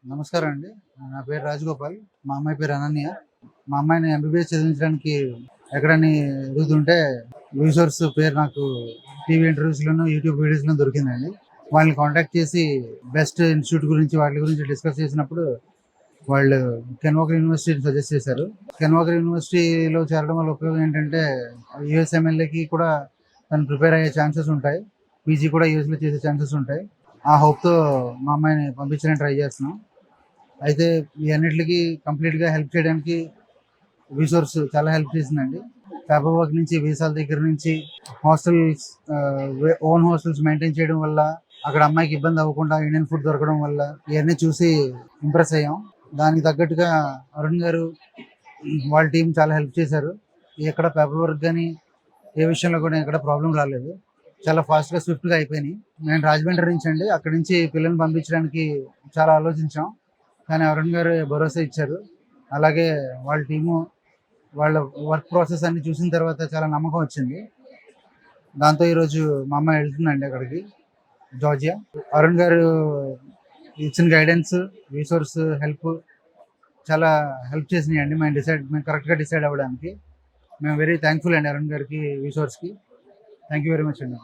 నమస్కారం అండి. నా పేరు రాజగోపాల్. మా అమ్మాయి పేరు అనన్య. మా అమ్మాయిని ఎంబీబీఎస్ చదివించడానికి ఎక్కడని ఎదుగుతుంటే రిసోర్స్ పేరు నాకు టీవీ ఇంటర్వ్యూస్‌లోను, యూట్యూబ్ వీడియోస్‌లో దొరికిందండి. వాళ్ళని కాంటాక్ట్ చేసి బెస్ట్ ఇన్‌స్టిట్యూట్ గురించి వాటి గురించి డిస్కస్ చేసినప్పుడు వాళ్ళు కెన్వాకర్ యూనివర్సిటీని సజెస్ట్ చేశారు. కెన్వాకర్ యూనివర్సిటీలో చేరడం వల్ల ఉపయోగం ఏంటంటే యూఎస్ఎంఎల్ఏకి కూడా తను ప్రిపేర్ అయ్యే ఛాన్సెస్ ఉంటాయి. పీజీ కూడా యూఎస్‌లో చేసే ఛాన్సెస్ ఉంటాయి. ఆ హోప్‌తో మా అమ్మాయిని పంపించడానికి ట్రై చేస్తున్నాం. అయితే ఈ అన్నిట్లికి కంప్లీట్‌గా హెల్ప్ చేయడానికి రిసోర్స్ చాలా హెల్ప్ చేసిందండి. పేపర్ వర్క్ నుంచి, వీసాల దగ్గర నుంచి, హాస్టల్స్ ఓన్ హాస్టల్స్ మెయింటైన్ చేయడం వల్ల, అక్కడ అమ్మాయికి ఇబ్బంది అవ్వకుండా ఇండియన్ ఫుడ్ దొరకడం వల్ల ఇవన్నీ చూసి ఇంప్రెస్ అయ్యాం. దానికి తగ్గట్టుగా అరుణ్ గారు వాళ్ళ టీం చాలా హెల్ప్ చేశారు. ఎక్కడ పేపర్ వర్క్ గానీ, ఏ విషయంలో కూడా ఎక్కడ ప్రాబ్లమ్ రాలేదు. చాలా ఫాస్ట్‌గా, స్విఫ్ట్‌గా అయిపోయినాయి. నేను రాజమండ్రి నుంచి అండి. అక్కడి నుంచి పిల్లల్ని పంపించడానికి చాలా ఆలోచించాం. కానీ అరుణ్ గారు భరోసా ఇచ్చారు. అలాగే వాళ్ళ టీము, వాళ్ళ వర్క్ ప్రాసెస్ అన్ని చూసిన తర్వాత చాలా నమ్మకం వచ్చింది. దాంతో ఈరోజు మా అమ్మాయి వెళ్తుందండి అక్కడికి, జార్జియా. అరుణ్ గారు ఇచ్చిన గైడెన్స్, రిసోర్స్, హెల్ప్ చాలా హెల్ప్ చేసినాయండి మేము కరెక్ట్‌గా డిసైడ్ అవ్వడానికి. మేము వెరీ థాంక్‌ఫుల్ అండి అరుణ్ గారికి, రిసోర్స్‌కి. థాంక్ యూ వెరీ మచ్ అండి.